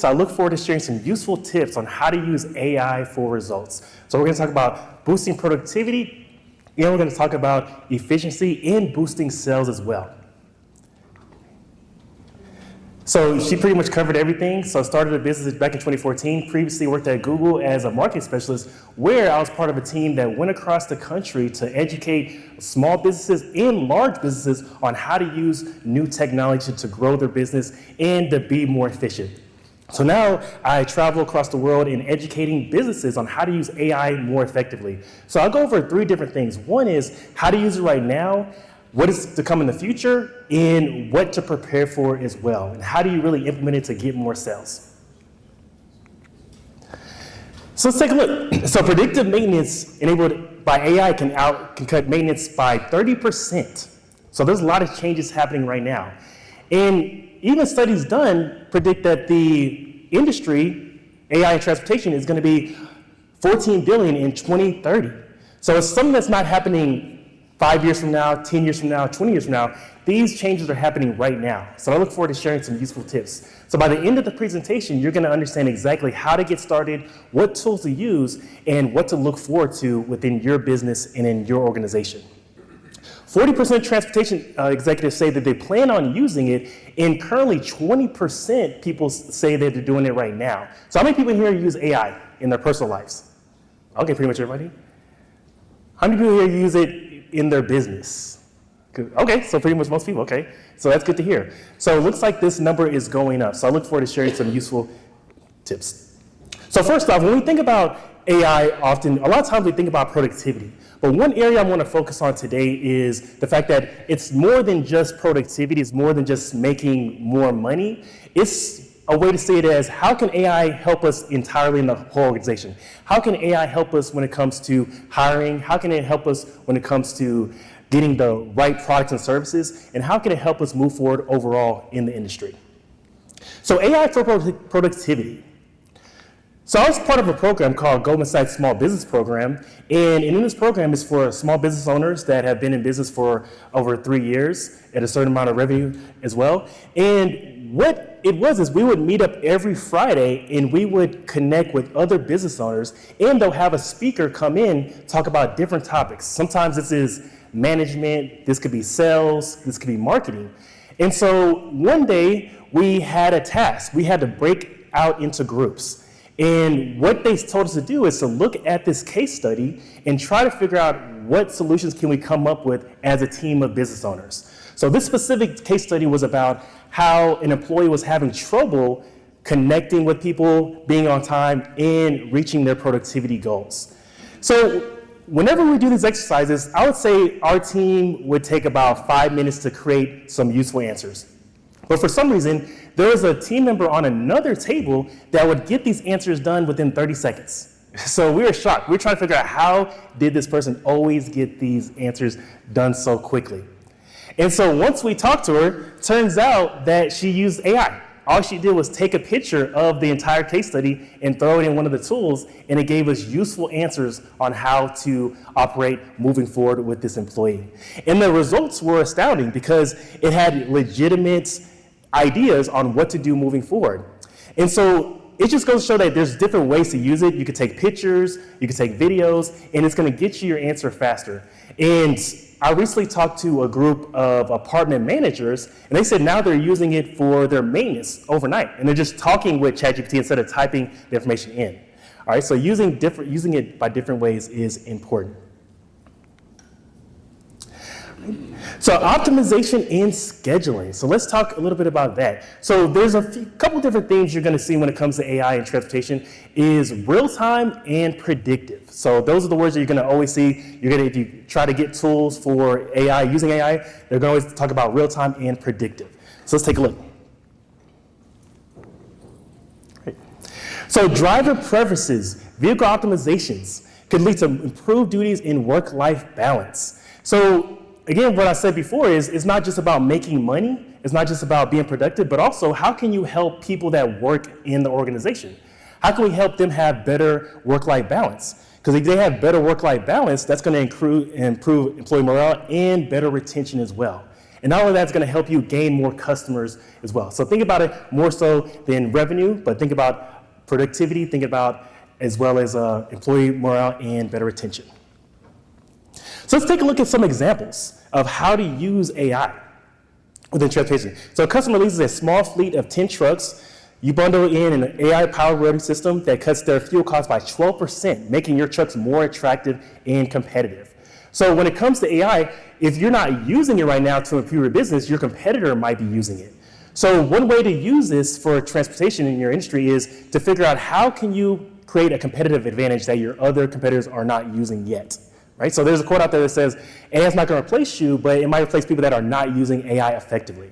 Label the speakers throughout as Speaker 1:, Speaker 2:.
Speaker 1: So I look forward to sharing some useful tips on how to use AI for results. So we're going to talk about boosting productivity, and we're going to talk about efficiency and boosting sales as well. So she pretty much covered everything. So I started a business back in 2014, previously worked at Google as a marketing specialist, where I was part of a team that went across the country to educate small businesses and large businesses on how to use new technology to grow their business and to be more efficient. So now I travel across the world in educating businesses on how to use AI more effectively. So I'll go over 3 different things. One is how to use it right now, what is to come in the future, and what to prepare for as well, and how do you really implement it to get more sales. So let's take a look. So predictive maintenance enabled by AI can cut maintenance by 30%. So there's a lot of changes happening right now. And even studies done predict that the industry, AI and transportation, is going to be $14 billion in 2030. So it's something that's not happening 5 years from now, 10 years from now, 20 years from now. These changes are happening right now. So I look forward to sharing some useful tips. So by the end of the presentation, you're going to understand exactly how to get started, what tools to use, and what to look forward to within your business and in your organization. 40% of transportation executives say that they plan on using it, and currently 20% people say that they're doing it right now. So how many people here use AI in their personal lives? Okay, pretty much everybody. How many people here use it in their business? Okay, so pretty much most people, okay. So that's good to hear. So it looks like this number is going up. So I look forward to sharing some useful tips. So first off, when we think about AI, a lot of times we think about productivity. But one area I want to focus on today is the fact that it's more than just productivity, it's more than just making more money. It's a way to say it as, how can AI help us entirely in the whole organization? How can AI help us when it comes to hiring? How can it help us when it comes to getting the right products and services? And how can it help us move forward overall in the industry? So AI for productivity. So I was part of a program called Goldman Sachs Small Business Program, and in this program is for small business owners that have been in business for over 3 years at a certain amount of revenue as well. And what it was is we would meet up every Friday and we would connect with other business owners, and they'll have a speaker come in, talk about different topics. Sometimes this is management, this could be sales, this could be marketing. And so one day we had a task. We had to break out into groups. And what they told us to do is to look at this case study and try to figure out what solutions can we come up with as a team of business owners. So this specific case study was about how an employee was having trouble connecting with people, being on time, and reaching their productivity goals. So whenever we do these exercises, I would say our team would take about 5 minutes to create some useful answers. But for some reason, there was a team member on another table that would get these answers done within 30 seconds. So we were shocked. We were trying to figure out, how did this person always get these answers done so quickly? And so once we talked to her, turns out that she used AI. All she did was take a picture of the entire case study and throw it in one of the tools, and it gave us useful answers on how to operate moving forward with this employee. And the results were astounding because it had legitimate ideas on what to do moving forward. And so it just goes to show that there's different ways to use it. You could take pictures, you could take videos, and it's going to get you your answer faster. And I recently talked to a group of apartment managers, and they said now they're using it for their maintenance overnight, and they're just talking with ChatGPT instead of typing the information in. All right, so using it by different ways is important. So optimization and scheduling. So let's talk a little bit about that. So there's a couple different things you're going to see when it comes to AI and transportation is real-time and predictive. So those are the words that you're going to always see. If you try to get tools for AI, using AI, they're going to always talk about real-time and predictive. So let's take a look. Right. So driver preferences, vehicle optimizations can lead to improved duties in work-life balance. So again, what I said before is it's not just about making money, it's not just about being productive, but also how can you help people that work in the organization? How can we help them have better work-life balance? Because if they have better work-life balance, that's going to improve employee morale and better retention as well. And not only that's going to help you gain more customers as well. So think about it more so than revenue, but think about productivity, think about as well as employee morale and better retention. So let's take a look at some examples of how to use AI within transportation. So a customer leases a small fleet of 10 trucks. You bundle in an AI-powered routing system that cuts their fuel costs by 12%, making your trucks more attractive and competitive. So when it comes to AI, if you're not using it right now to improve your business, your competitor might be using it. So one way to use this for transportation in your industry is to figure out how can you create a competitive advantage that your other competitors are not using yet. Right? So there's a quote out there that says, AI is not going to replace you, but it might replace people that are not using AI effectively.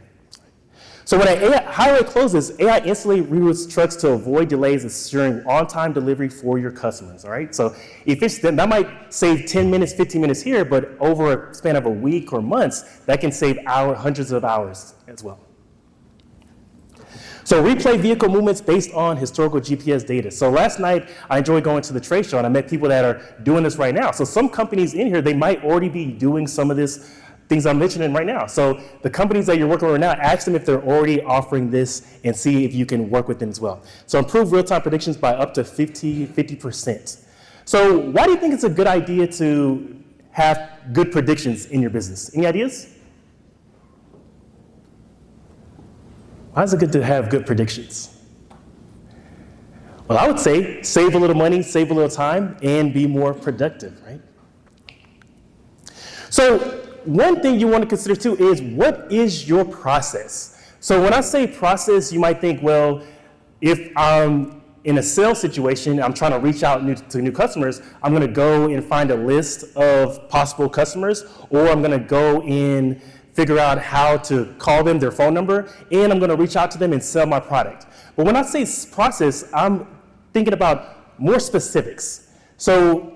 Speaker 1: So when a highway closes, AI instantly reroutes trucks to avoid delays, ensuring on-time delivery for your customers. All right? So if it's, that might save 10 minutes, 15 minutes here, but over a span of a week or months, that can save hundreds of hours as well. So replay vehicle movements based on historical GPS data. So last night, I enjoyed going to the trade show, and I met people that are doing this right now. So some companies in here, they might already be doing some of this things I'm mentioning right now. So the companies that you're working with right now, ask them if they're already offering this and see if you can work with them as well. So improve real-time predictions by up to 50%. So why do you think it's a good idea to have good predictions in your business? Any ideas? Why is it good to have good predictions? Well, I would say save a little money, save a little time, and be more productive, right? So one thing you want to consider too is, what is your process? So when I say process, you might think, well, if I'm in a sales situation, I'm trying to reach out to new customers, I'm going to go and find a list of possible customers, or I'm going to go in figure out how to call them, their phone number, and I'm going to reach out to them and sell my product. But when I say process, I'm thinking about more specifics. So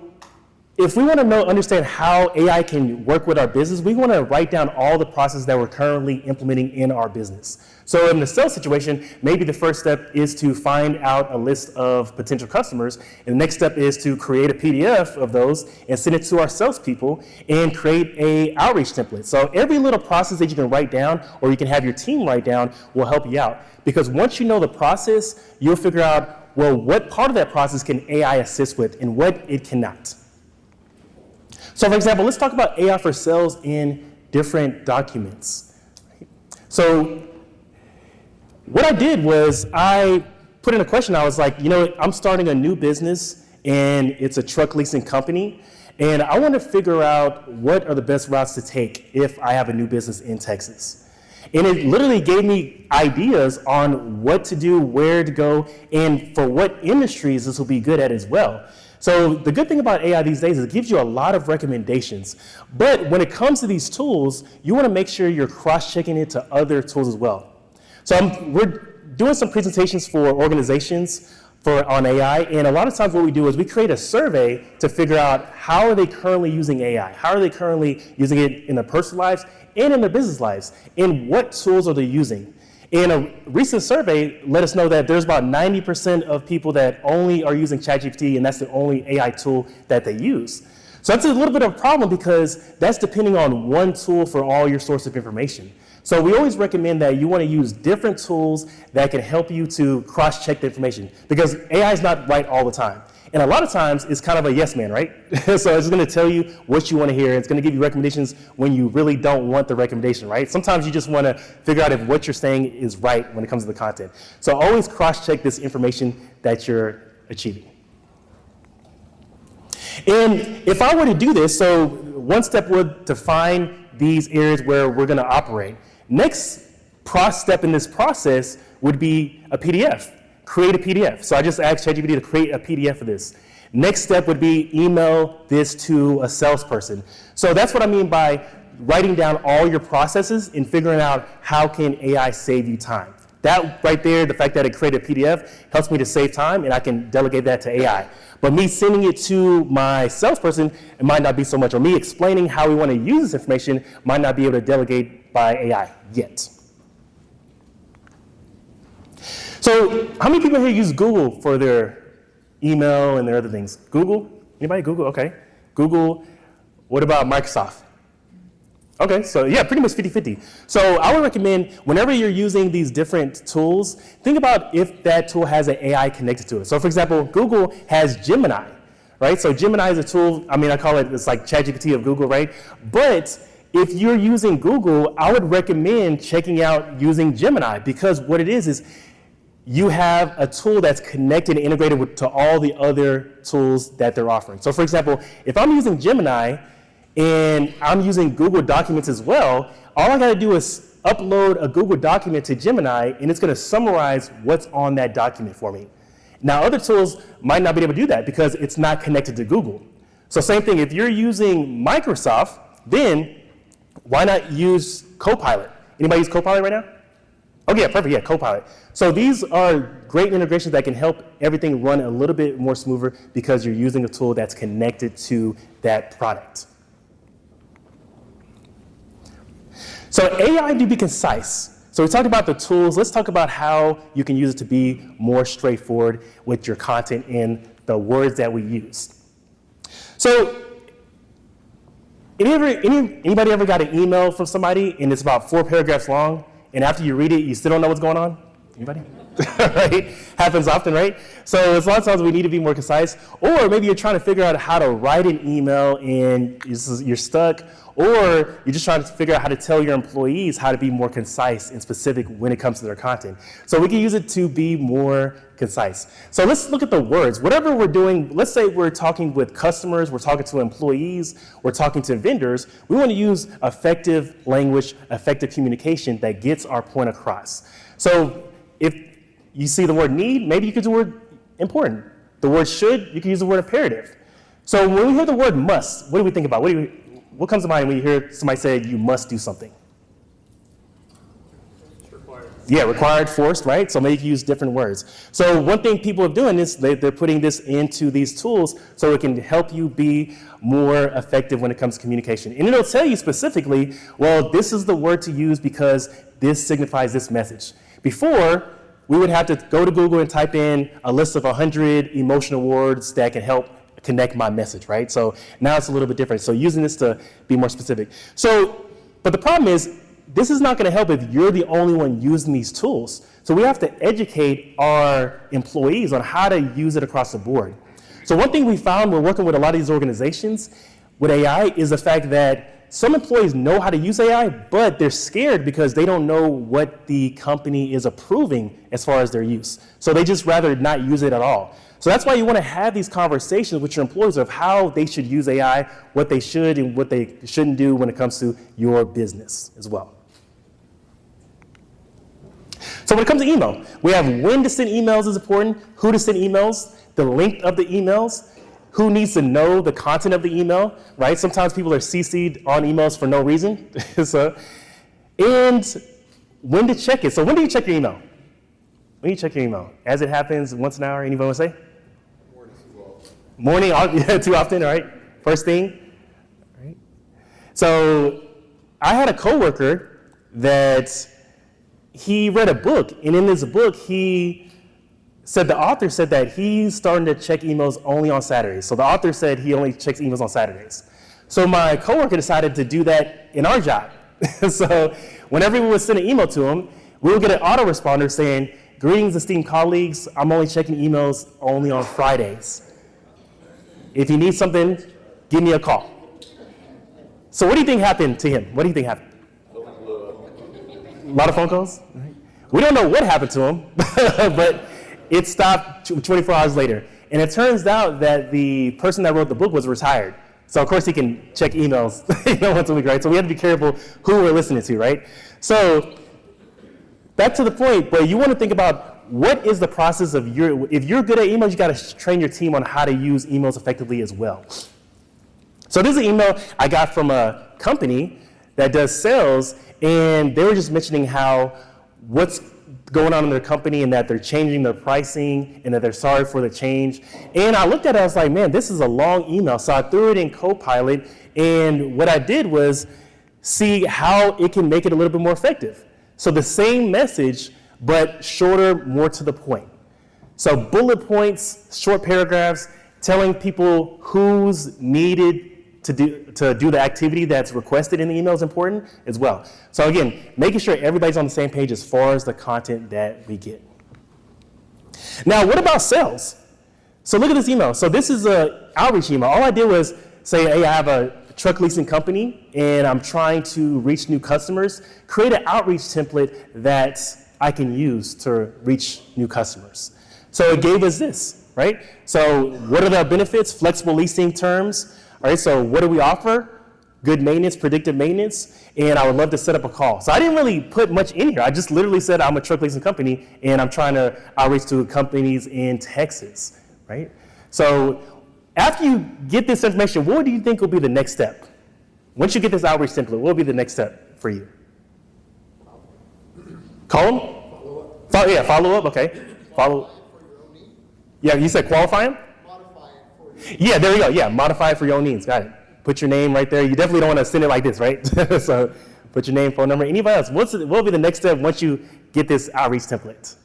Speaker 1: if we want to understand how AI can work with our business, we want to write down all the processes that we're currently implementing in our business. So in the sales situation, maybe the first step is to find out a list of potential customers, and the next step is to create a PDF of those and send it to our salespeople and create an outreach template. So every little process that you can write down, or you can have your team write down, will help you out. Because once you know the process, you'll figure out, well, what part of that process can AI assist with and what it cannot. So for example, let's talk about AI for sales in different documents. So what I did was I put in a question. I was like, I'm starting a new business, and it's a truck leasing company, and I want to figure out what are the best routes to take if I have a new business in Texas. And it literally gave me ideas on what to do, where to go, and for what industries this will be good at as well. So the good thing about AI these days is it gives you a lot of recommendations. But when it comes to these tools, you want to make sure you're cross-checking it to other tools as well. So we're doing some presentations for organizations on AI, and a lot of times what we do is we create a survey to figure out how are they currently using AI, how are they currently using it in their personal lives and in their business lives, and what tools are they using. And a recent survey let us know that there's about 90% of people that only are using ChatGPT, and that's the only AI tool that they use. So that's a little bit of a problem, because that's depending on one tool for all your source of information. So we always recommend that you want to use different tools that can help you to cross-check the information, because AI is not right all the time. And a lot of times it's kind of a yes man, right? So it's going to tell you what you want to hear. It's going to give you recommendations when you really don't want the recommendation, right? Sometimes you just want to figure out if what you're saying is right when it comes to the content. So always cross-check this information that you're achieving. And if I were to do this, so one step would to find these areas where we're going to operate. Next step in this process would be a PDF. Create a PDF. So I just asked ChatGPT to create a PDF of this. Next step would be email this to a salesperson. So that's what I mean by writing down all your processes and figuring out how can AI save you time. That right there, the fact that it created a PDF, helps me to save time, and I can delegate that to AI. But me sending it to my salesperson, it might not be so much, or me explaining how we want to use this information might not be able to delegate by AI yet. So how many people here use Google for their email and their other things? Google? Anybody? Google? Okay. Google. What about Microsoft? Okay, so yeah, pretty much 50-50. So I would recommend whenever you're using these different tools, think about if that tool has an AI connected to it. So for example, Google has Gemini, right? So Gemini is a tool, I call it, it's like ChatGPT of Google, right? But if you're using Google, I would recommend checking out using Gemini, because what it is you have a tool that's connected and integrated to all the other tools that they're offering. So for example, if I'm using Gemini and I'm using Google Documents as well, all I gotta do is upload a Google document to Gemini and it's gonna summarize what's on that document for me. Now other tools might not be able to do that because it's not connected to Google. So same thing, if you're using Microsoft, then why not use Copilot? Anybody use Copilot right now? Oh yeah, perfect, yeah, Copilot. So these are great integrations that can help everything run a little bit more smoother because you're using a tool that's connected to that product. So AI to be concise. So we talked about the tools. Let's talk about how you can use it to be more straightforward with your content and the words that we use. So anybody ever got an email from somebody and it's about 4 paragraphs long, and after you read it, you still don't know what's going on? Anybody? Right? Happens often, right? So it's a lot of times we need to be more concise. Or maybe you're trying to figure out how to write an email and you're stuck, or you're just trying to figure out how to tell your employees how to be more concise and specific when it comes to their content. So we can use it to be more concise. So let's look at the words. Whatever we're doing, let's say we're talking with customers, we're talking to employees, we're talking to vendors, we want to use effective language, effective communication that gets our point across. So if you see the word need, maybe you could use the word important. The word should, you can use the word imperative. So when we hear the word must, what do we think about? What comes to mind when you hear somebody say you must do something? Required. Yeah, required, forced, right? So maybe you can use different words. So one thing people are doing is they're putting this into these tools so it can help you be more effective when it comes to communication. And it'll tell you specifically, well, this is the word to use because this signifies this message. Before, we would have to go to Google and type in a list of 100 emotional words that can help connect my message, right? So now it's a little bit different. So using this to be more specific. So, but the problem is, this is not gonna help if you're the only one using these tools. So we have to educate our employees on how to use it across the board. So one thing we found when working with a lot of these organizations with AI is the fact that some employees know how to use AI, but they're scared because they don't know what the company is approving as far as their use. So they just rather not use it at all. So that's why you want to have these conversations with your employees of how they should use AI, what they should and what they shouldn't do when it comes to your business as well. So when it comes to email, we have when to send emails is important, who to send emails, the length of the emails, who needs to know the content of the email, right? Sometimes people are CC'd on emails for no reason. And when to check it. So when do you check your email? When do you check your email? As it happens, once an hour, anybody want to say? Morning, yeah, too often, all right? First thing, all right? So I had a coworker that he read a book, and in this book, the author said that he's starting to check emails only on Saturdays. So the author said he only checks emails on Saturdays. So my coworker decided to do that in our job. So whenever we would send an email to him, we would get an autoresponder saying, "Greetings, esteemed colleagues. I'm only checking emails only on Fridays. If you need something, give me a call." So what do you think happened to him? What do you think happened? A lot of phone calls? Right. We don't know what happened to him, but it stopped 24 hours later. And it turns out that the person that wrote the book was retired. So of course he can check emails once a week, right? So we have to be careful who we're listening to, right? So back to the point, but you want to think about what is the process of if you're good at emails, you got to train your team on how to use emails effectively as well. So this is an email I got from a company that does sales, and they were just mentioning how what's going on in their company and that they're changing their pricing and that they're sorry for the change. And I looked at it, I was like, man, this is a long email. So I threw it in Copilot, and what I did was see how it can make it a little bit more effective. So the same message, but shorter, more to the point. So bullet points, short paragraphs, telling people who's needed to do the activity that's requested in the email is important as well. So again, making sure everybody's on the same page as far as the content that we get. Now, what about sales? So look at this email. So this is an outreach email. All I did was say, hey, I have a truck leasing company and I'm trying to reach new customers. Create an outreach template that I can use to reach new customers. So it gave us this, right? So what are the benefits? Flexible leasing terms. All right, so what do we offer? Good maintenance, predictive maintenance, and I would love to set up a call. So I didn't really put much in here. I just literally said I'm a truck leasing company and I'm trying to outreach to companies in Texas, right? So after you get this information, what do you think will be the next step? Once you get this outreach template, what will be the next step for you? Call them? Follow up, okay. Follow. Yeah, you said qualify them? Yeah, there we go. Yeah, modify it for your own needs. Got it. Put your name right there. You definitely don't want to send it like this, right? So put your name, phone number. Anybody else? What will be the next step once you get this outreach template?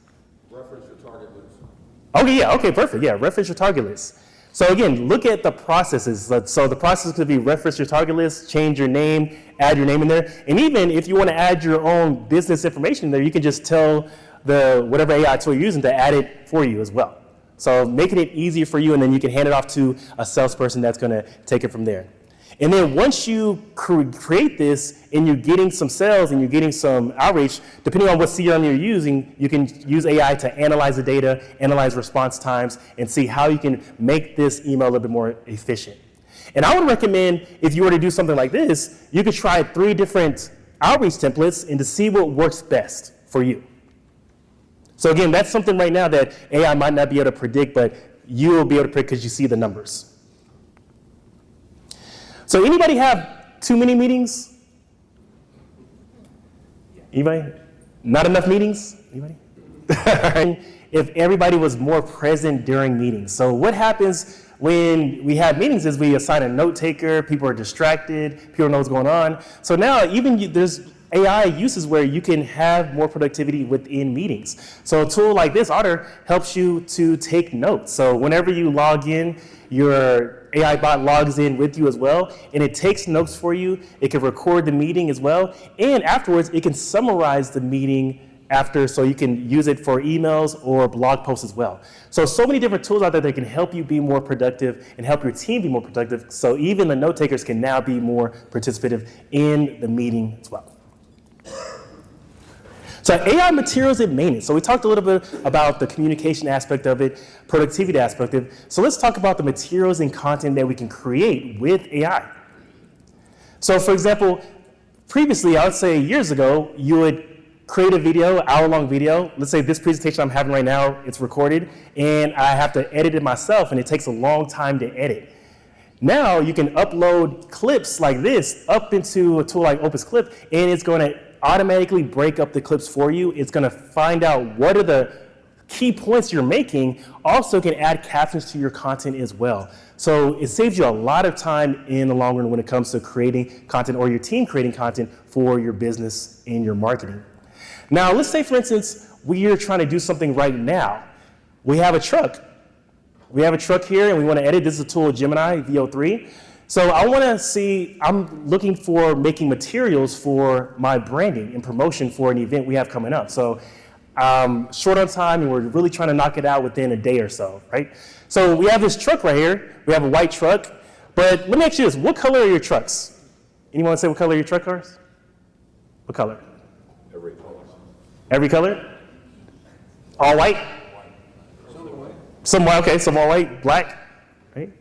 Speaker 2: Reference your target list.
Speaker 1: Okay, yeah, okay, perfect. Yeah, reference your target list. So again, look at the processes. So the process could be reference your target list, change your name, add your name in there. And even if you want to add your own business information in there, you can just tell the whatever AI tool you're using to add it for you as well. So making it easier for you, and then you can hand it off to a salesperson that's going to take it from there. And then once you create this and you're getting some sales and you're getting some outreach, depending on what CRM you're using, you can use AI to analyze the data, analyze response times, and see how you can make this email a little bit more efficient. And I would recommend, if you were to do something like this, you could try 3 different outreach templates and to see what works best for you. So again, that's something right now that AI might not be able to predict, but you will be able to predict because you see the numbers. So anybody have too many meetings? Anybody? Not enough meetings? Anybody? If everybody was more present during meetings. So what happens when we have meetings is we assign a note taker, people are distracted, people don't know what's going on. So now there's AI uses where you can have more productivity within meetings. So a tool like this, Otter, helps you to take notes. So whenever you log in, your AI bot logs in with you as well, and it takes notes for you. It can record the meeting as well, and afterwards, it can summarize the meeting after, so you can use it for emails or blog posts as well. So many different tools out there that can help you be more productive and help your team be more productive, so even the note takers can now be more participative in the meeting as well. So AI materials and maintenance. So we talked a little bit about the communication aspect of it, productivity aspect of it. So let's talk about the materials and content that we can create with AI. So for example, previously, I would say years ago, you would create a video, hour-long video. Let's say this presentation I'm having right now, it's recorded, and I have to edit it myself, and it takes a long time to edit. Now you can upload clips like this up into a tool like Opus Clip, and it's going to automatically break up the clips for you. It's going to find out what are the key points you're making. Also can add captions to your content as well. So it saves you a lot of time in the long run when it comes to creating content or your team creating content for your business and your marketing. Now, let's say, for instance, we are trying to do something right now. We have a truck. We have a truck here and we want to edit. This is a tool, Gemini VO3. So I want to see, I'm looking for making materials for my branding and promotion for an event we have coming up. So short on time and we're really trying to knock it out within a day or so, right? So we have this truck right here. We have a white truck. But let me ask you this, what color are your trucks? Anyone want to say what color your truck is? What color?
Speaker 2: Every color.
Speaker 1: Every color? All white? Some white, okay, some all white, black, right?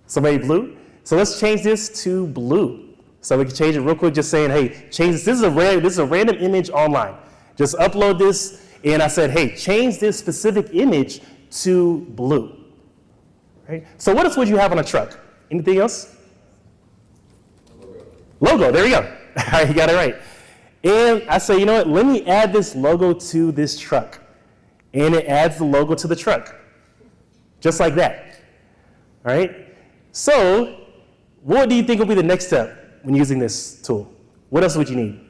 Speaker 1: Somebody blue. So let's change this to blue. So we can change it real quick, just saying, hey, change this. This is a random image online. Just upload this, and I said, hey, change this specific image to blue. Right? So what else would you have on a truck? Anything else? Logo, there you go. You got it right. And I say, you know what, let me add this logo to this truck. And it adds the logo to the truck. Just like that. All right? So what do you think will be the next step when using this tool? What else would you need?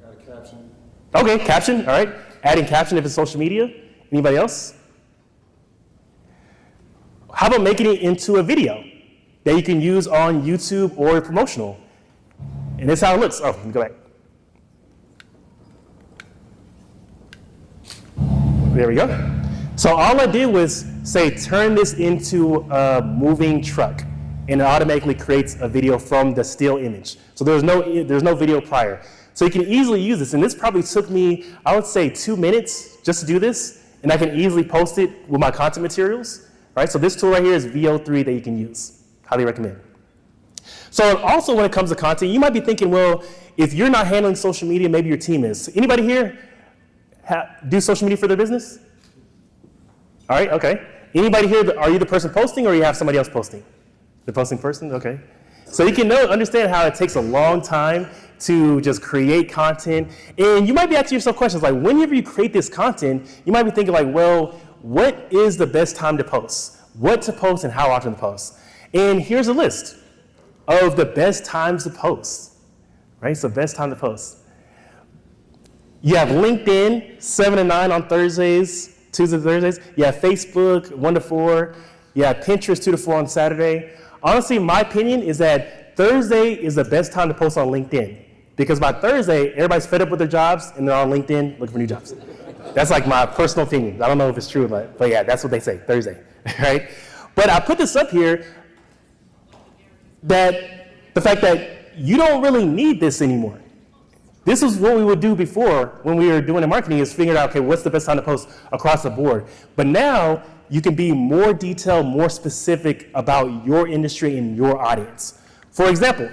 Speaker 2: Add a caption.
Speaker 1: Okay, caption, all right. Adding caption if it's social media. Anybody else? How about making it into a video? that you can use on YouTube or promotional. And this is how it looks. Oh, let me go back. There we go. So all I did was say, turn this into a moving truck, and it automatically creates a video from the still image. So there's no video prior. So you can easily use this, and this probably took me, I would say, 2 minutes just to do this, and I can easily post it with my content materials, right? So this tool right here is VO3 that you can use. Highly recommend. So also when it comes to content, you might be thinking, well, if you're not handling social media, maybe your team is. Anybody here do social media for their business? All right, okay. Anybody here, are you the person posting or you have somebody else posting? The posting person, okay. So you can understand how it takes a long time to just create content. And you might be asking yourself questions like, whenever you create this content, you might be thinking like, well, what is the best time to post? What to post and how often to post? And here's a list of the best times to post, right? So best time to post. You have LinkedIn, 7 to 9 on Thursdays, Tuesdays to Thursdays. You have Facebook, 1 to 4. You have Pinterest, 2 to 4 on Saturday. Honestly, my opinion is that Thursday is the best time to post on LinkedIn, because by Thursday, everybody's fed up with their jobs and they're on LinkedIn looking for new jobs. That's like my personal opinion. I don't know if it's true, but yeah, that's what they say, Thursday, right? But I put this up here that the fact that you don't really need this anymore. This is what we would do before when we were doing the marketing, is figure out, okay, what's the best time to post across the board? But now you can be more detailed, more specific about your industry and your audience. For example,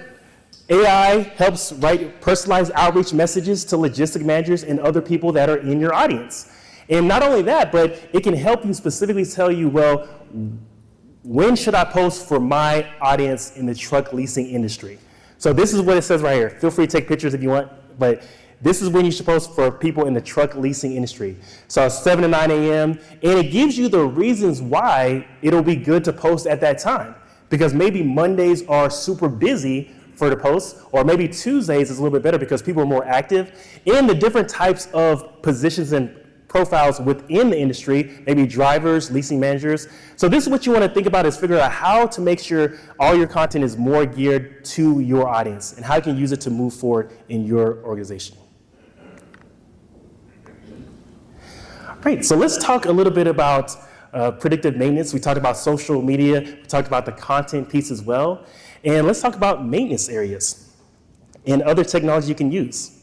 Speaker 1: AI helps write personalized outreach messages to logistic managers and other people that are in your audience. And not only that, but it can help you specifically tell you, well, when should I post for my audience in the truck leasing industry? So this is what it says right here. Feel free to take pictures if you want, but this is when you should post for people in the truck leasing industry. So 7 to 9 a.m., and it gives you the reasons why it'll be good to post at that time. Because maybe Mondays are super busy for the post, or maybe Tuesdays is a little bit better because people are more active. And the different types of positions and profiles within the industry, maybe drivers, leasing managers. So this is what you want to think about, is figure out how to make sure all your content is more geared to your audience and how you can use it to move forward in your organization. All right, so let's talk a little bit about predictive maintenance. We talked about social media. We talked about the content piece as well. And let's talk about maintenance areas and other technology you can use.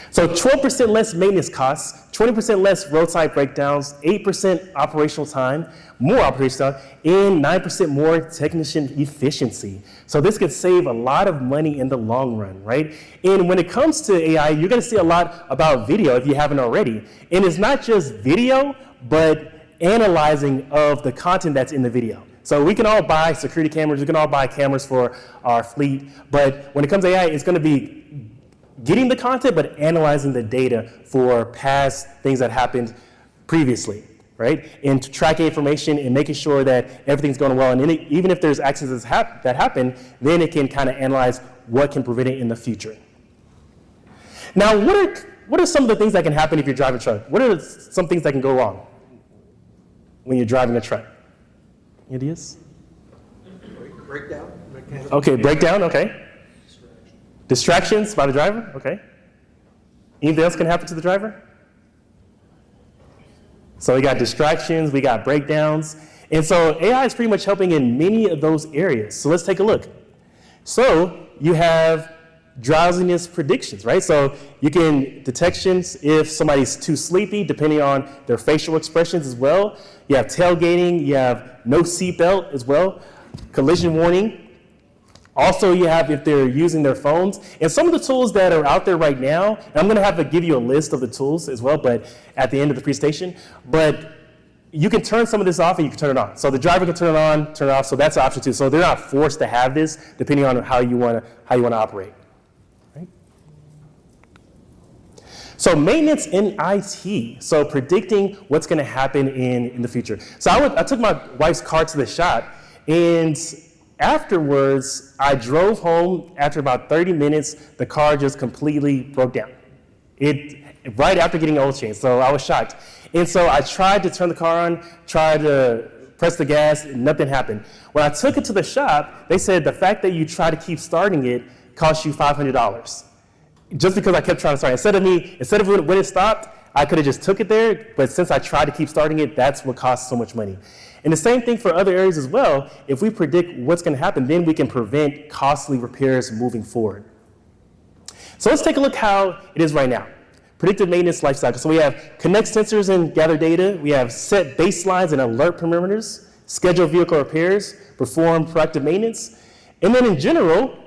Speaker 1: So 12% less maintenance costs, 20% less roadside breakdowns, 8% operational time, more operational time, and 9% more technician efficiency. So this could save a lot of money in the long run, right? And when it comes to AI, you're gonna see a lot about video if you haven't already. And it's not just video, but analyzing of the content that's in the video. So we can all buy security cameras, we can all buy cameras for our fleet, but when it comes to AI, it's gonna be getting the content, but analyzing the data for past things that happened previously, right? And tracking information and making sure that everything's going well. And then even if there's accidents that happen, then it can kind of analyze what can prevent it in the future. Now, what are some of the things that can happen if you're driving a truck? What are some things that can go wrong when you're driving a truck? Ideas?
Speaker 2: Breakdown.
Speaker 1: Okay, breakdown, okay. Distractions by the driver, okay. Anything else can happen to the driver? So we got distractions, we got breakdowns. And so AI is pretty much helping in many of those areas. So let's take a look. So you have drowsiness predictions, right? So you can detections if somebody's too sleepy, depending on their facial expressions as well. You have tailgating, you have no seatbelt as well, collision warning. Also, you have if they're using their phones. And some of the tools that are out there right now, and I'm going to have to give you a list of the tools as well, but at the end of the presentation, but you can turn some of this off and you can turn it on. So the driver can turn it on, turn it off, so that's an option too. So they're not forced to have this, depending on how you want to operate. Right? So maintenance in IT, so predicting what's going to happen in the future. So I took my wife's car to the shop, and afterwards, I drove home. After about 30 minutes, the car just completely broke down. Right after getting oil changed, so I was shocked. And so I tried to turn the car on, tried to press the gas, and nothing happened. When I took it to the shop, they said the fact that you try to keep starting it cost you $500. Just because I kept trying to start. Instead of when it stopped, I could have just took it there, but since I tried to keep starting it, that's what costs so much money. And the same thing for other areas as well. If we predict what's going to happen, then we can prevent costly repairs moving forward. So let's take a look how it is right now. Predictive maintenance lifecycle. So we have connect sensors and gather data. We have set baselines and alert perimeters, schedule vehicle repairs, perform proactive maintenance. And then in general,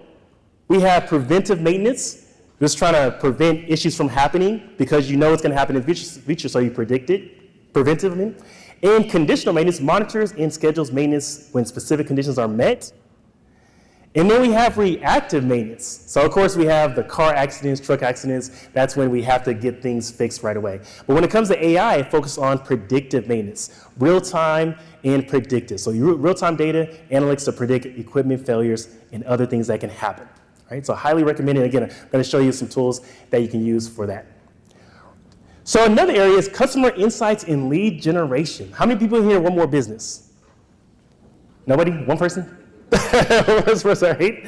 Speaker 1: we have preventive maintenance, just trying to prevent issues from happening because you know it's going to happen in the future, so you predict it, preventively. And conditional maintenance monitors and schedules maintenance when specific conditions are met. And then we have reactive maintenance. So of course we have the car accidents, truck accidents. That's when we have to get things fixed right away. But when it comes to AI, it focuses on predictive maintenance, real-time and predictive. So real-time data, analytics to predict equipment failures and other things that can happen. Right? So highly recommended. Again, I'm going to show you some tools that you can use for that. So another area is customer insights and lead generation. How many people here want more business? Nobody? One person? One person, right?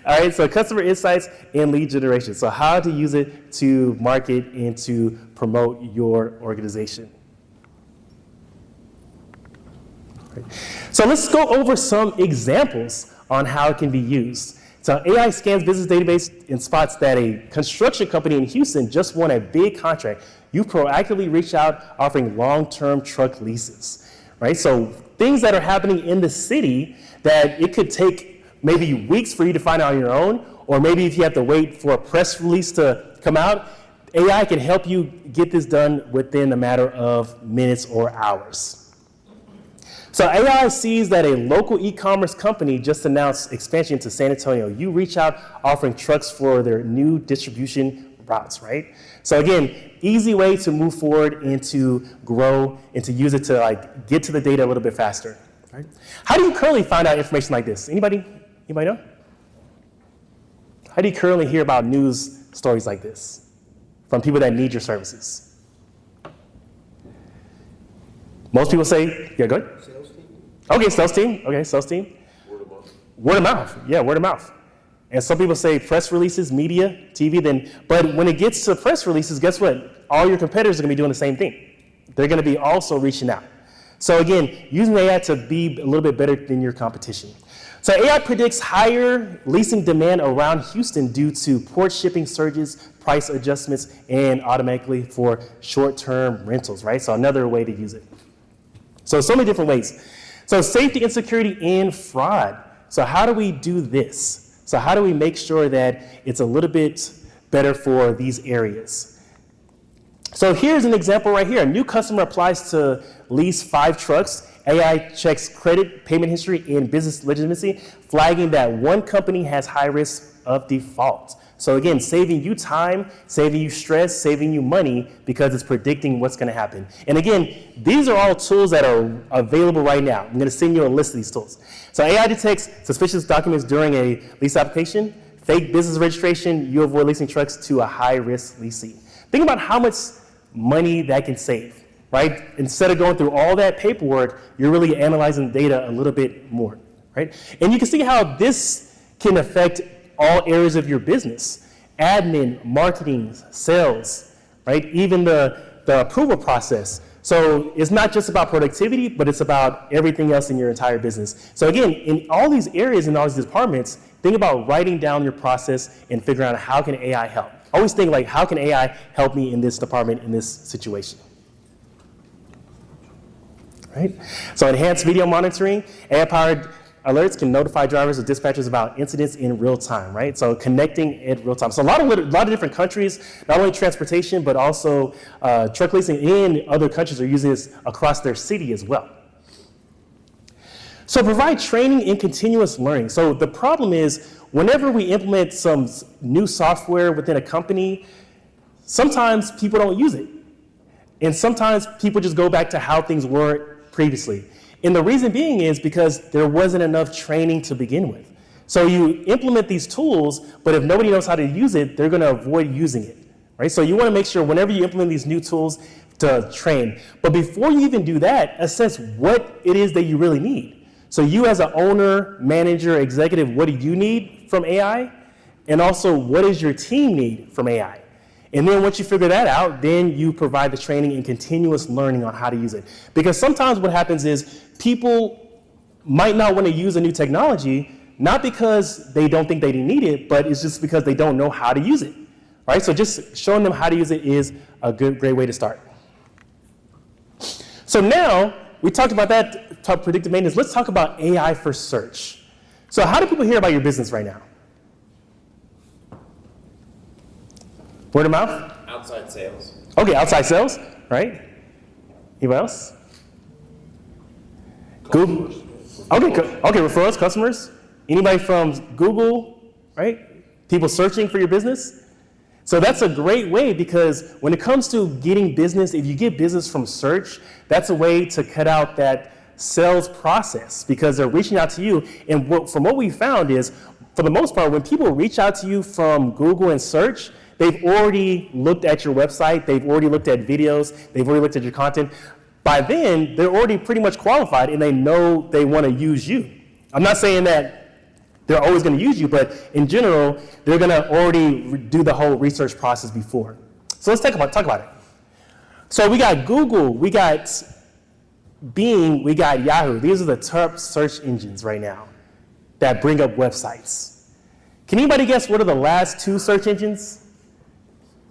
Speaker 1: All right, so customer insights and lead generation. So how to use it to market and to promote your organization. Right. So let's go over some examples on how it can be used. So AI scans business database and spots that a construction company in Houston just won a big contract. You proactively reach out offering long-term truck leases, right? So things that are happening in the city that it could take maybe weeks for you to find out on your own, or maybe if you have to wait for a press release to come out, AI can help you get this done within a matter of minutes or hours. So AI sees that a local e-commerce company just announced expansion to San Antonio. You reach out offering trucks for their new distribution routes, right? So again, easy way to move forward and to grow and to use it to get to the data a little bit faster, right? How do you currently find out information like this? Anybody know? How do you currently hear about news stories like this from people that need your services? Most people say, yeah, go ahead.
Speaker 2: Sales team?
Speaker 1: Okay, sales team. Okay, sales team.
Speaker 2: Word of mouth.
Speaker 1: Word of mouth. Yeah, word of mouth. And some people say press releases, media, TV. But when it gets to press releases, guess what? All your competitors are going to be doing the same thing. They're going to be also reaching out. So again, using AI to be a little bit better than your competition. So AI predicts higher leasing demand around Houston due to port shipping surges, price adjustments, and automatically for short-term rentals, right? So another way to use it. So many different ways. So safety, insecurity, and fraud. So how do we do this? So how do we make sure that it's a little bit better for these areas? So here's an example right here. A new customer applies to lease 5 trucks. AI checks credit, payment history, and business legitimacy, flagging that one company has high risk of default. So again, saving you time, saving you stress, saving you money because it's predicting what's going to happen. And again, these are all tools that are available right now. I'm going to send you a list of these tools. So AI detects suspicious documents during a lease application, fake business registration, you avoid leasing trucks to a high-risk leasing. Think about how much money that can save, right? Instead of going through all that paperwork, you're really analyzing data a little bit more, right? And you can see how this can affect all areas of your business: admin, marketing, sales, right? Even the approval process. So it's not just about productivity, but it's about everything else in your entire business. So again, in all these areas and all these departments, think about writing down your process and figuring out how can AI help. Always think like, how can AI help me in this department, in this situation? Right? So enhanced video monitoring, AI-powered alerts can notify drivers or dispatchers about incidents in real time, right? So connecting in real time. So a lot of different countries, not only transportation, but also truck leasing in other countries are using this across their city as well. So provide training and continuous learning. So the problem is, whenever we implement some new software within a company, sometimes people don't use it. And sometimes people just go back to how things were previously. And the reason being is because there wasn't enough training to begin with. So you implement these tools, but if nobody knows how to use it, they're going to avoid using it, right? So you want to make sure whenever you implement these new tools, to train. But before you even do that, assess what it is that you really need. So you as an owner, manager, executive, what do you need from AI? And also, what does your team need from AI? And then once you figure that out, then you provide the training and continuous learning on how to use it. Because sometimes what happens is people might not want to use a new technology, not because they don't think they need it, but it's just because they don't know how to use it, right? So just showing them how to use it is a great way to start. So now, we talked about that, predictive maintenance. Let's talk about AI for search. So how do people hear about your business right now? Word of mouth?
Speaker 3: Outside sales.
Speaker 1: Okay, outside sales, right? Anybody else? Google. Okay, referrals, customers. Anybody from Google, right? People searching for your business. So that's a great way because when it comes to getting business, if you get business from search, that's a way to cut out that sales process because they're reaching out to you. And from what we found is, for the most part, when people reach out to you from Google and search, they've already looked at your website, they've already looked at videos, they've already looked at your content. By then, they're already pretty much qualified and they know they want to use you. I'm not saying that they're always going to use you, but in general, they're going to already do the whole research process before. So let's talk about it. So we got Google, we got Bing, we got Yahoo. These are the top search engines right now that bring up websites. Can anybody guess what are the last two search engines?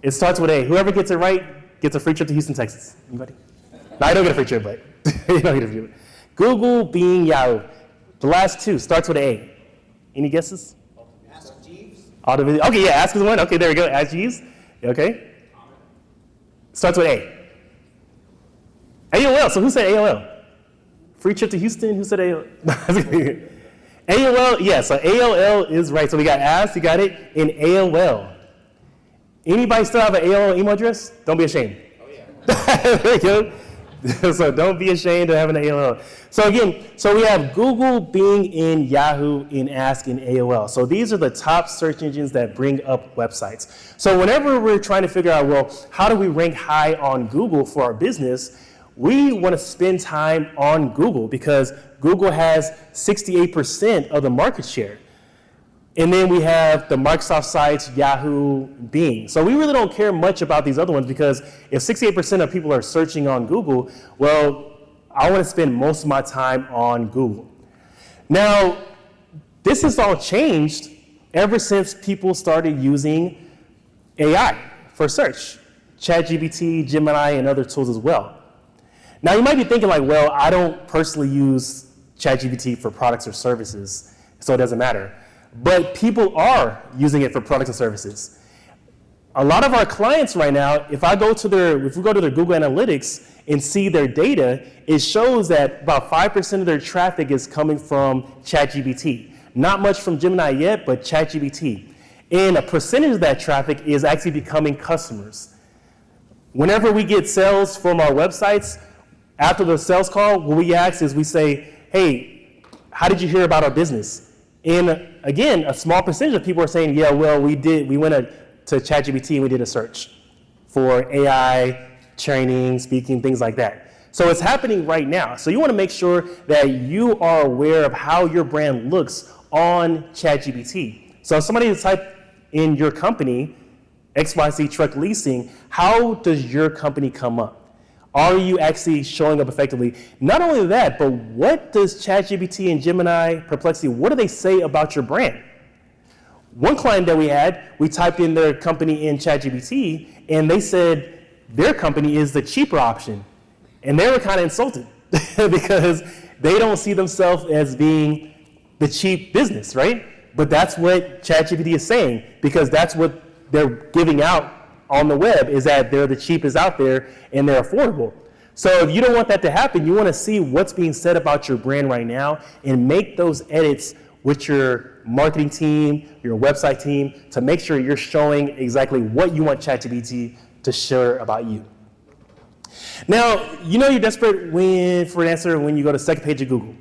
Speaker 1: It starts with A. Whoever gets it right gets a free trip to Houston, Texas. Anybody? No, I don't get a free trip, but you don't get a free trip. Google, Bing, Yahoo. The last two starts with A. Any guesses?
Speaker 2: Ask Jeeves.
Speaker 1: Okay, yeah, Ask is one. Okay, there we go. Ask Jeeves. Okay. Starts with A. AOL. So who said AOL? Free trip to Houston. Who said AOL? AOL. Yeah. So AOL is right. So we got Ask. You got it. And AOL. Anybody still have an AOL email address? Don't be ashamed.
Speaker 3: Oh yeah.
Speaker 1: There you go. So don't be ashamed of having an AOL. So again, we have Google, Bing, and Yahoo, and Ask, and AOL. So these are the top search engines that bring up websites. So whenever we're trying to figure out, well, how do we rank high on Google for our business, we want to spend time on Google because Google has 68% of the market share. And then we have the Microsoft sites, Yahoo, Bing. So we really don't care much about these other ones because if 68% of people are searching on Google, well, I want to spend most of my time on Google. Now, this has all changed ever since people started using AI for search, ChatGPT, Gemini, and other tools as well. Now, you might be thinking like, well, I don't personally use ChatGPT for products or services, so it doesn't matter. But people are using it for products and services. A lot of our clients right now, if we go to their Google Analytics and see their data, it shows that about 5% of their traffic is coming from ChatGPT. Not much from Gemini yet, but ChatGPT. And a percentage of that traffic is actually becoming customers. Whenever we get sales from our websites, after the sales call, what we ask is we say, hey, how did you hear about our business? And again, a small percentage of people are saying, yeah, well, we went to ChatGPT and we did a search for AI, training, speaking, things like that. So it's happening right now. So you want to make sure that you are aware of how your brand looks on ChatGPT. So if somebody type in your company, XYZ Truck Leasing, how does your company come up? Are you actually showing up effectively? Not only that, but what does ChatGPT and Gemini, Perplexity, what do they say about your brand? One client that we had, we typed in their company in ChatGPT, and they said their company is the cheaper option. And they were kind of insulted because they don't see themselves as being the cheap business, right? But that's what ChatGPT is saying because that's what they're giving out on the web is that they're the cheapest out there and they're affordable. So if you don't want that to happen, you want to see what's being said about your brand right now and make those edits with your marketing team, your website team, to make sure you're showing exactly what you want ChatGPT to share about you. Now, you know you're desperate for an answer when you go to the second page of Google,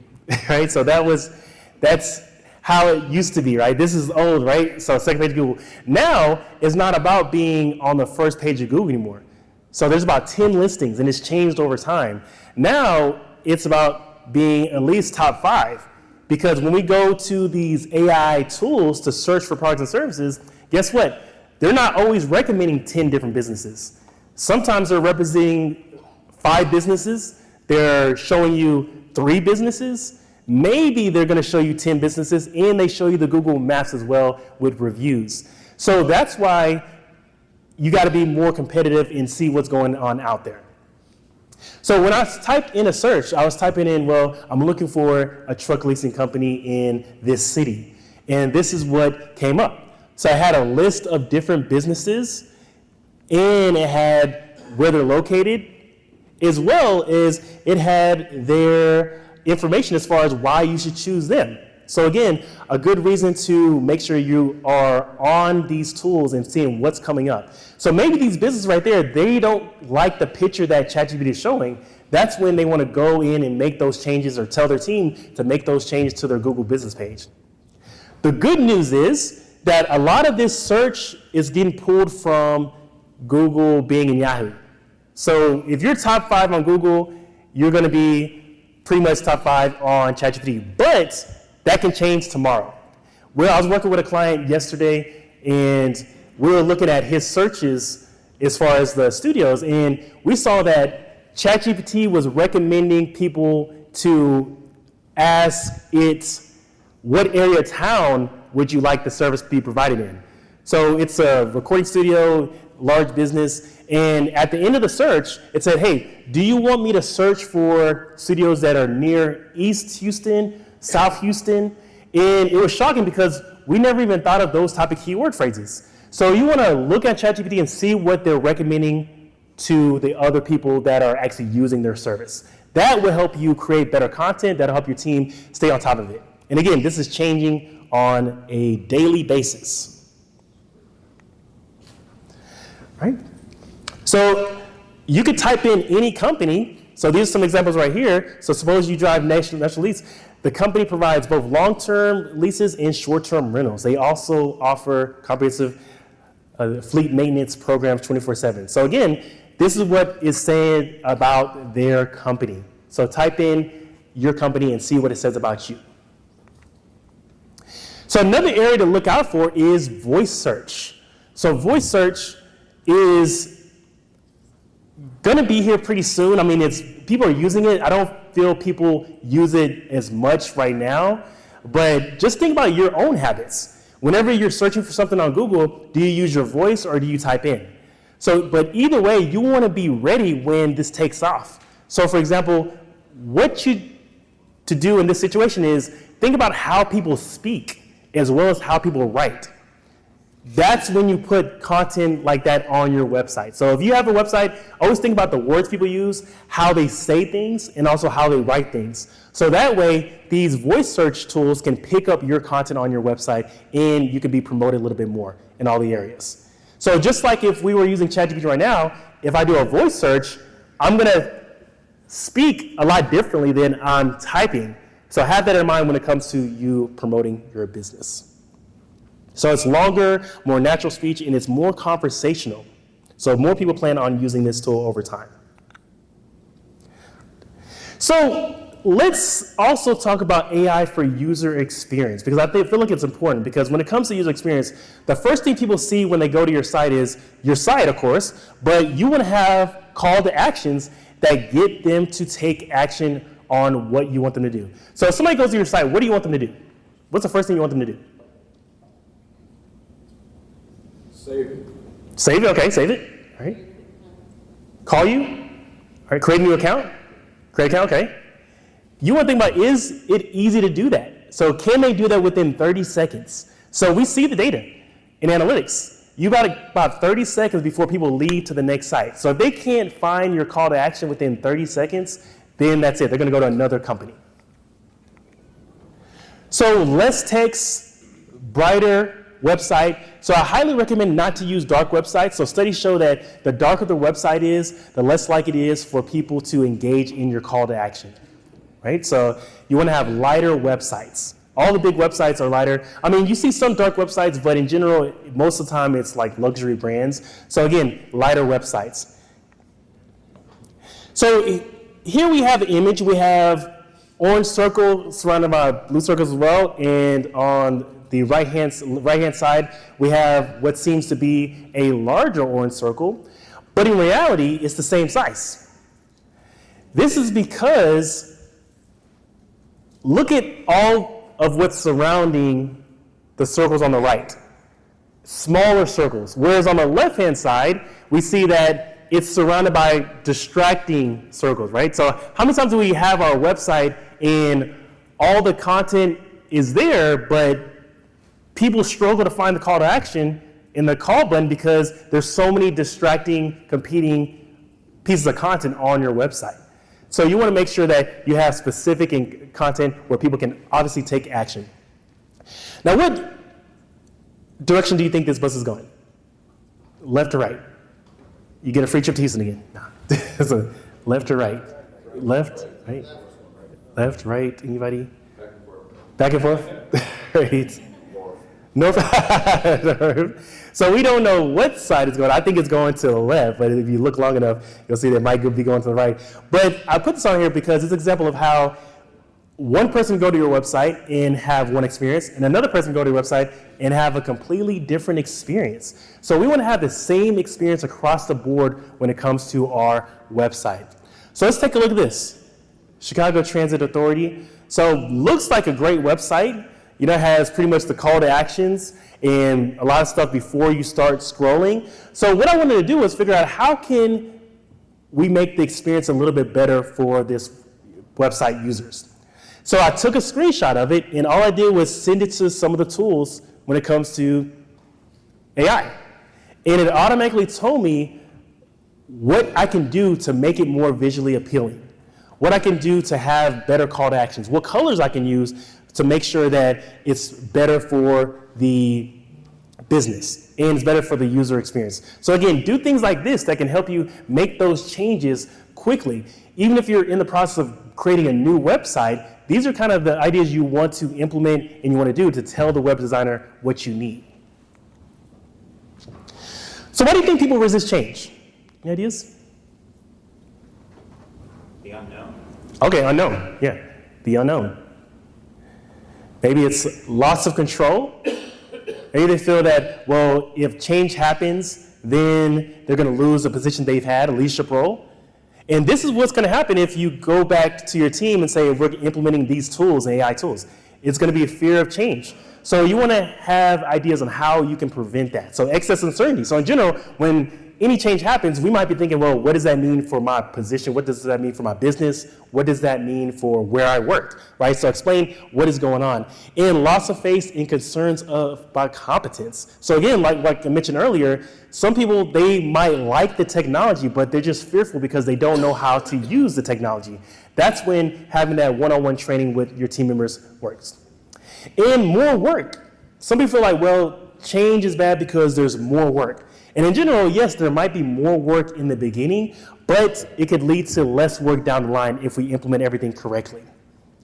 Speaker 1: right? So that's how it used to be, right? This is old, right? So second page of Google. Now, it's not about being on the first page of Google anymore. So there's about 10 listings, and it's changed over time. Now it's about being at least top 5, because when we go to these AI tools to search for products and services, guess what? They're not always recommending 10 different businesses. Sometimes they're representing 5 businesses. They're showing you 3 businesses. Maybe they're going to show you 10 businesses, and they show you the Google Maps as well with reviews. So that's why you got to be more competitive and see what's going on out there. So when I typed in a search, I was typing in, well, I'm looking for a truck leasing company in this city. And this is what came up. So I had a list of different businesses, and it had where they're located, as well as it had their information as far as why you should choose them. So again, a good reason to make sure you are on these tools and seeing what's coming up. So maybe these businesses right there, they don't like the picture that ChatGPT is showing. That's when they want to go in and make those changes, or tell their team to make those changes to their Google business page. The good news is that a lot of this search is getting pulled from Google, Bing, and Yahoo. So if you're top 5 on Google, you're going to be pretty much top 5 on ChatGPT. But that can change tomorrow. Well, I was working with a client yesterday, and we were looking at his searches as far as the studios, and we saw that ChatGPT was recommending people to ask it, what area of town would you like the service to be provided in? So it's a recording studio, large business, and at the end of the search, it said, hey, do you want me to search for studios that are near East Houston, South Houston? And it was shocking because we never even thought of those type of keyword phrases. So you want to look at ChatGPT and see what they're recommending to the other people that are actually using their service. That will help you create better content. That'll help your team stay on top of it. And again, this is changing on a daily basis. Right? So you could type in any company. So these are some examples right here. So suppose you drive National Lease. The company provides both long-term leases and short-term rentals. They also offer comprehensive fleet maintenance programs 24/7. So again, this is what is saying about their company. So type in your company and see what it says about you. So another area to look out for is voice search. So voice search is going to be here pretty soon. I mean, people are using it. I don't feel people use it as much right now, but just think about your own habits. Whenever you're searching for something on Google, do you use your voice or do you type in? So, but either way, you want to be ready when this takes off. So for example, what you to do in this situation is think about how people speak as well as how people write. That's when you put content like that on your website. So if you have a website, always think about the words people use, how they say things, and also how they write things. So that way, these voice search tools can pick up your content on your website, and you can be promoted a little bit more in all the areas. So just like if we were using ChatGPT right now, if I do a voice search, I'm going to speak a lot differently than I'm typing. So have that in mind when it comes to you promoting your business. So it's longer, more natural speech, and it's more conversational. So more people plan on using this tool over time. So let's also talk about AI for user experience, because I feel like it's important, because when it comes to user experience, the first thing people see when they go to your site is your site, of course, but you want to have call to actions that get them to take action on what you want them to do. So if somebody goes to your site, what do you want them to do? What's the first thing you want them to do?
Speaker 2: Save it.
Speaker 1: Save it, okay, save it. All right. Call you. All right, create a new account. Create an account, okay. You want to think about, is it easy to do that? So can they do that within 30 seconds? So we see the data in analytics. You got about 30 seconds before people leave to the next site. So if they can't find your call to action within 30 seconds, then that's it. They're going to go to another company. So less text, brighter website. So I highly recommend not to use dark websites. So studies show that the darker the website is, the less likely it is for people to engage in your call to action, right? So you want to have lighter websites. All the big websites are lighter. I mean, you see some dark websites, but in general, most of the time it's like luxury brands. So again, lighter websites. So here we have an image. We have orange circle surrounded by blue circles as well, and on the right-hand side, we have what seems to be a larger orange circle, but in reality, it's the same size. This is because look at all of what's surrounding the circles on the right. Smaller circles. Whereas on the left-hand side, we see that it's surrounded by distracting circles, right? So how many times do we have our website and all the content is there, but people struggle to find the call to action in the call button because there's so many distracting, competing pieces of content on your website. So you want to make sure that you have specific content where people can obviously take action. Now, what direction do you think this bus is going? Left or right? You get a free trip to Houston again. No. So left or right? Left, right? Left, right, anybody? Back and forth. Right. North. So we don't know what side it's going. I think it's going to the left, but if you look long enough, you'll see that it might be going to the right. But I put this on here because it's an example of how one person go to your website and have one experience, and another person go to your website and have a completely different experience. So we want to have the same experience across the board when it comes to our website. So let's take a look at this. Chicago Transit Authority. So looks like a great website. You know, it has pretty much the call to actions and a lot of stuff before you start scrolling. So what I wanted to do was figure out how can we make the experience a little bit better for this website users. So I took a screenshot of it, and all I did was send it to some of the tools when it comes to AI. And it automatically told me what I can do to make it more visually appealing, what I can do to have better call to actions, what colors I can use to make sure that it's better for the business and it's better for the user experience. So again, do things like this that can help you make those changes quickly. Even if you're in the process of creating a new website, these are kind of the ideas you want to implement and you want to do to tell the web designer what you need. So why do you think people resist change? Any ideas?
Speaker 3: The unknown.
Speaker 1: Okay, unknown. Yeah, the unknown. Maybe it's loss of control. Maybe they feel that, well, if change happens, then they're going to lose a position they've had, a leadership role. And this is what's going to happen if you go back to your team and say, we're implementing these tools, AI tools. It's going to be a fear of change. So you want to have ideas on how you can prevent that. So excess uncertainty. So in general, when any change happens, we might be thinking, well, what does that mean for my position? What does that mean for my business? What does that mean for where I work, right? So explain what is going on. And loss of faith and concerns about competence. So again, like I mentioned earlier, some people, they might like the technology, but they're just fearful because they don't know how to use the technology. That's when having that one-on-one training with your team members works. And more work. Some people feel like, well, change is bad because there's more work. And in general, yes, there might be more work in the beginning, but it could lead to less work down the line if we implement everything correctly.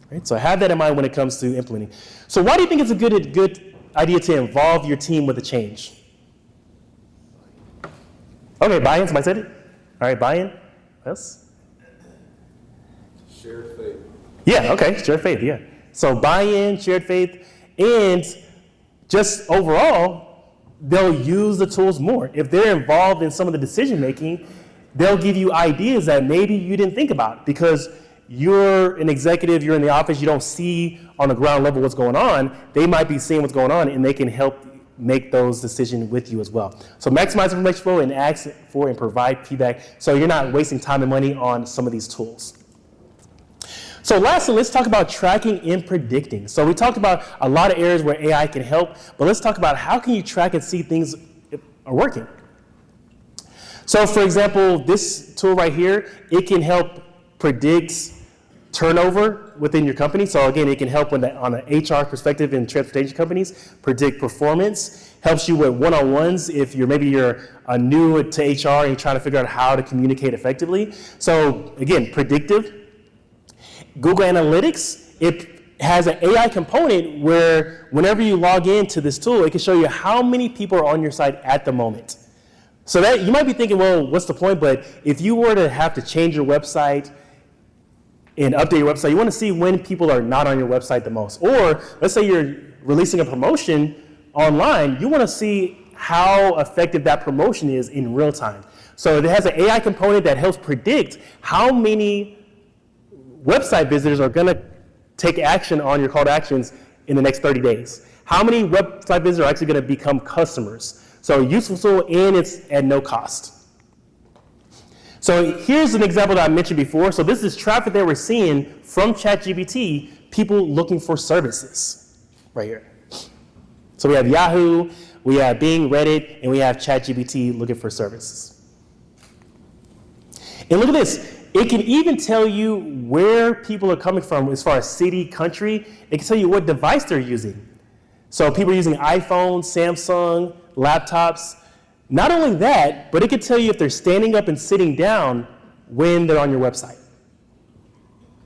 Speaker 1: Right? So have that in mind when it comes to implementing. So why do you think it's a good idea to involve your team with a change? Okay, buy-in, somebody said it? All right, buy-in. Yes?
Speaker 2: Shared faith.
Speaker 1: Yeah, okay, shared faith, yeah. So buy-in, shared faith, and just overall, they'll use the tools more. If they're involved in some of the decision making, they'll give you ideas that maybe you didn't think about because you're an executive, you're in the office, you don't see on the ground level what's going on. They might be seeing what's going on and they can help make those decisions with you as well. So maximize information flow and ask for and provide feedback so you're not wasting time and money on some of these tools. So lastly, let's talk about tracking and predicting. So we talked about a lot of areas where AI can help, but let's talk about how can you track and see things are working. So for example, this tool right here, it can help predict turnover within your company. So again, it can help on an HR perspective in transportation companies, predict performance, helps you with one-on-ones if you're new to HR and you're trying to figure out how to communicate effectively. So again, predictive. Google Analytics, it has an AI component where whenever you log into this tool, it can show you how many people are on your site at the moment. So that you might be thinking, well, what's the point? But if you were to have to change your website and update your website, you want to see when people are not on your website the most. Or let's say you're releasing a promotion online, you want to see how effective that promotion is in real time. So it has an AI component that helps predict how many website visitors are going to take action on your call to actions in the next 30 days. How many website visitors are actually going to become customers? So useful tool, and it's at no cost. So here's an example that I mentioned before. So this is traffic that we're seeing from ChatGPT, people looking for services right here. So we have Yahoo, we have Bing, Reddit, and we have ChatGPT looking for services. And look at this. It can even tell you where people are coming from as far as city, country. It can tell you what device they're using. So people are using iPhone, Samsung, laptops. Not only that, but it can tell you if they're standing up and sitting down when they're on your website.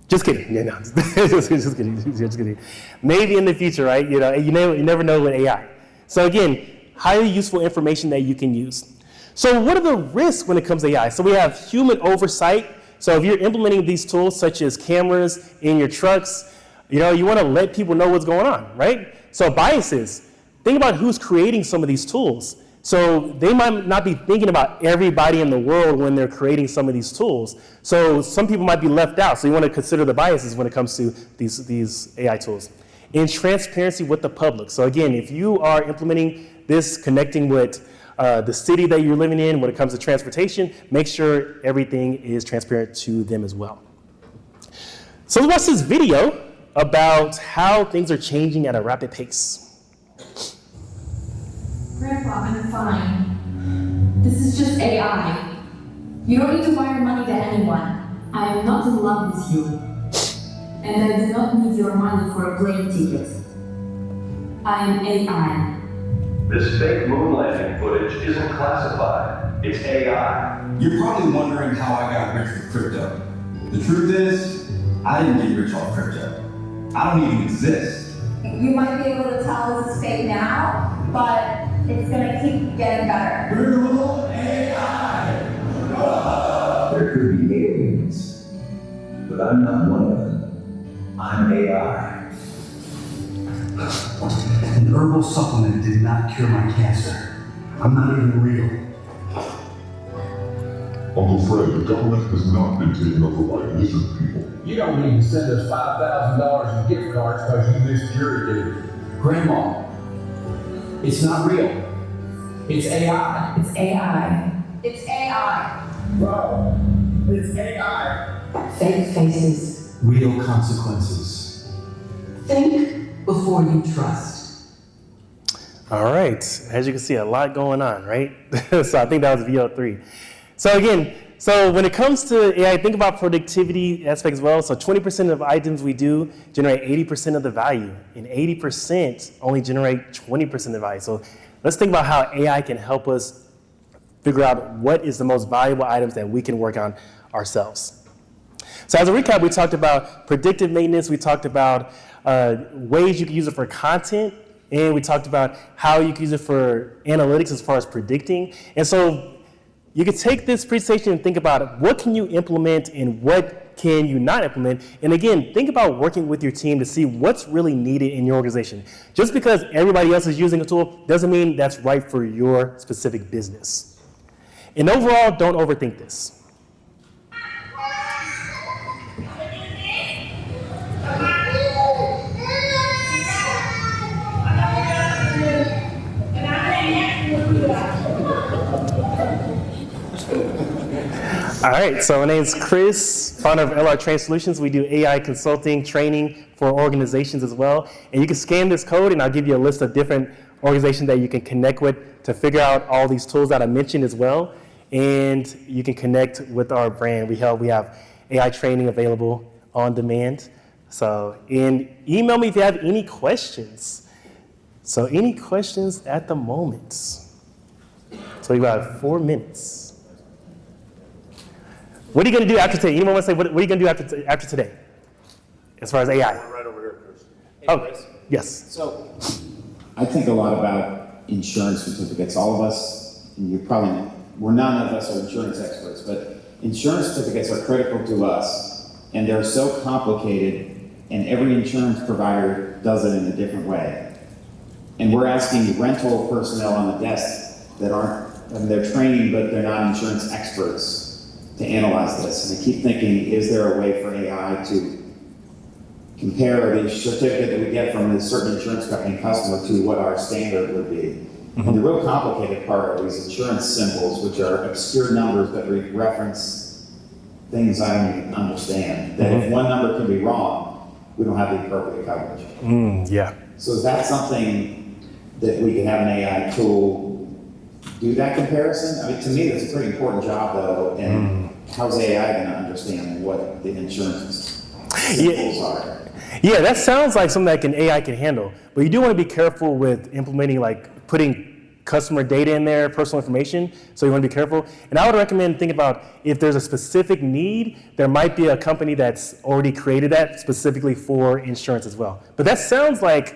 Speaker 1: Just kidding. Yeah, no, just kidding. Maybe in the future, right? You never know with AI. So again, highly useful information that you can use. So what are the risks when it comes to AI? So we have human oversight. So if you're implementing these tools such as cameras in your trucks, you want to let people know what's going on, right? So biases. Think about who's creating some of these tools. So they might not be thinking about everybody in the world when they're creating some of these tools. So some people might be left out. So you want to consider the biases when it comes to these AI tools. And transparency with the public. So again, if you are implementing this, connecting with the city that you're living in when it comes to transportation, make sure everything is transparent to them as well. So let's watch this video about how things are changing at a rapid pace.
Speaker 4: Grandpa, I'm fine. This is just AI. You don't need to wire money to anyone. I am not in love with you. And I do not need your money for a plane ticket. I am AI.
Speaker 5: This fake moon landing footage isn't classified. It's AI.
Speaker 6: You're probably wondering how I got rich with crypto. The truth is, I didn't get rich off crypto. I don't even exist.
Speaker 4: You might be able to tell this is fake now, but it's gonna keep getting better.
Speaker 6: Brutal AI!
Speaker 7: There could be aliens, but I'm not one of them. I'm AI.
Speaker 6: An herbal supplement did not cure my cancer. I'm not even real.
Speaker 2: Uncle Fred, the government has not been taking over by lizard people.
Speaker 8: You don't need to send us $5,000 in gift cards because you missed jury duty.
Speaker 6: Grandma, it's not real. It's AI.
Speaker 4: It's AI. It's AI.
Speaker 8: Bro, it's AI.
Speaker 9: Fake faces.
Speaker 6: Real consequences.
Speaker 9: Think before you trust.
Speaker 1: All right, as you can see, a lot going on, right? So I think that was VO3. So again, when it comes to AI, think about productivity aspect as well. So 20% of items we do generate 80% of the value, and 80% only generate 20% of the value. So let's think about how AI can help us figure out what is the most valuable items that we can work on ourselves. So as a recap, we talked about predictive maintenance, we talked about ways you can use it for content, and we talked about how you can use it for analytics as far as predicting. And so you can take this presentation and think about what can you implement and what can you not implement. And again, think about working with your team to see what's really needed in your organization. Just because everybody else is using a tool doesn't mean that's right for your specific business. And overall, don't overthink this. All right, so my name is Chris, founder of LR Train Solutions. We do AI consulting, training for organizations as well. And you can scan this code and I'll give you a list of different organizations that you can connect with to figure out all these tools that I mentioned as well. And you can connect with our brand. We have AI training available on demand. So, and email me if you have any questions. So any questions at the moment? So you got 4 minutes. What are you going to do after today? Anyone want to say, what are you going to do after today? As far as AI?
Speaker 2: Right over here, Chris.
Speaker 3: Hey, Chris.
Speaker 1: Yes.
Speaker 3: So I think a lot about insurance certificates. All of us, and you probably
Speaker 10: none of us are insurance experts, but insurance certificates are critical to us, and they're so complicated, and every insurance provider does it in a different way. And we're asking rental personnel on the desk that aren't, they're trained, but they're not insurance experts to analyze this. And I keep thinking, is there a way for AI to compare the certificate that we get from a certain insurance company customer to what our standard would be? And the real complicated part are these insurance symbols, which are obscure numbers that reference things I don't even understand. That if one number can be wrong, we don't have the appropriate coverage.
Speaker 1: Yeah.
Speaker 10: So is that something that we can have an AI tool do that comparison? I mean, to me, that's a pretty important job, though. And how's AI going to understand what the insurance symbols are?
Speaker 1: Yeah, that sounds like something that AI can handle. But you do want to be careful with implementing, like putting customer data in there, personal information. So you want to be careful. And I would recommend thinking about if there's a specific need, there might be a company that's already created that specifically for insurance as well. But that sounds like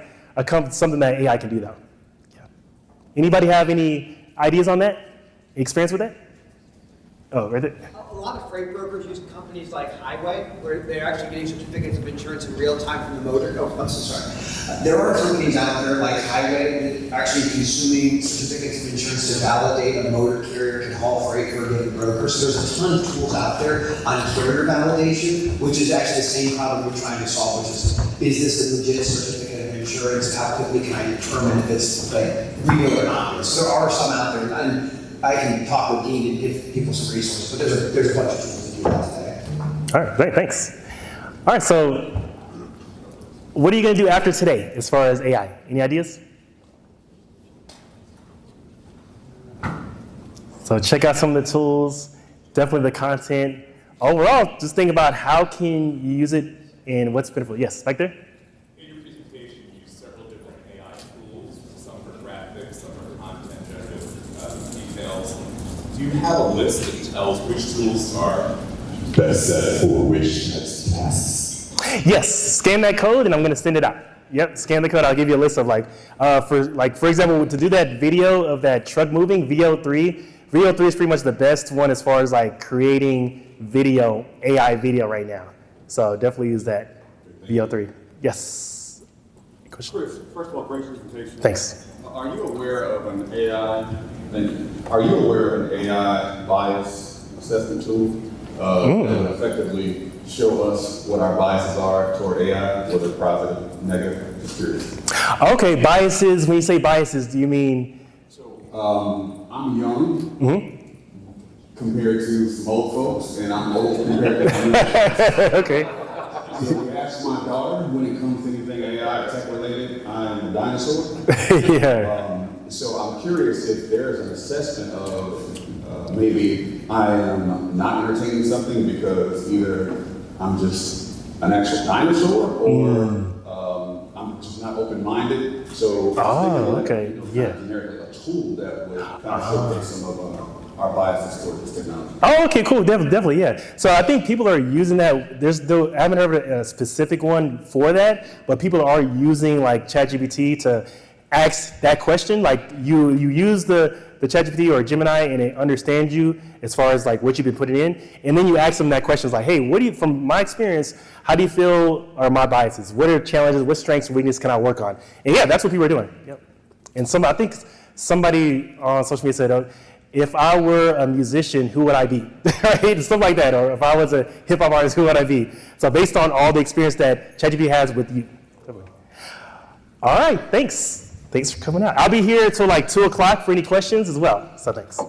Speaker 1: something that AI can do, though. Yeah. Anybody have any ideas on that? Experience with that? Oh, right there.
Speaker 11: A lot of freight brokers use companies like Highway, where they're actually getting certificates of insurance in real time from the motor. Oh, I'm so sorry. There are companies out there like Highway that actually consuming certificates of insurance to validate a motor carrier can haul freight for a given broker. So there's a ton of tools out there on carrier validation, which is actually the same problem we're trying to solve, which is this a legit certificate of insurance? How quickly can I determine if it's like real or not? So there are some out there, and I can talk with Dean and give people some resources, but there's a bunch of tools to do that today.
Speaker 1: All right, great, thanks. All right, so what are you going to do after today as far as AI? Any ideas? So check out some of the tools, definitely the content. Overall, just think about how can you use it and what's beneficial. Yes, back there?
Speaker 12: In your presentation, you used several different AI tools, some for graphics, some for content generative details. Do you have a list that tells which tools are
Speaker 2: Best set for which types of tasks?
Speaker 1: Yes, scan that code and I'm going to send it out. Yep, scan the code. I'll give you a list of for example, to do that video of that truck moving, VO3 is pretty much the best one as far as like creating video, AI video right now. So definitely use that, VO3. Yes.
Speaker 13: Question? Chris, first of all, great presentation.
Speaker 1: Thanks.
Speaker 13: Are you aware of an AI? Are you aware of an AI bias assessment tool that would effectively show us what our biases are toward AI, whether positive, negative? Just curious.
Speaker 1: Okay, biases. When you say biases, do you mean?
Speaker 13: So I'm young compared to some old folks, and I'm old compared to them.
Speaker 1: Okay.
Speaker 13: So we asked my daughter, when it comes to anything AI or tech related, I'm a dinosaur.
Speaker 1: Yeah.
Speaker 13: So I'm curious if there's an assessment of maybe I am not entertaining something because either I'm just an actual dinosaur or I'm just not open-minded. So
Speaker 1: okay, yeah.
Speaker 13: Generically a tool that would kind of showcase some of our biases toward this technology.
Speaker 1: Oh, okay, cool. Definitely, yeah. So I think people are using that. I haven't heard of a specific one for that, but people are using like ChatGPT to ask that question. Like you use the ChatGPT or Gemini and it understands you as far as like what you've been putting in, and then you ask them that question. It's like, hey, from my experience, how do you feel are my biases? What are challenges? What strengths and weaknesses can I work on? And yeah, that's what people are doing. Yep. And I think somebody on social media said, if I were a musician, who would I be? Right? Stuff like that. Or if I was a hip hop artist, who would I be? So based on all the experience that ChatGPT has with you. All right, thanks. Thanks for coming out. I'll be here until like 2 o'clock for any questions as well. So thanks.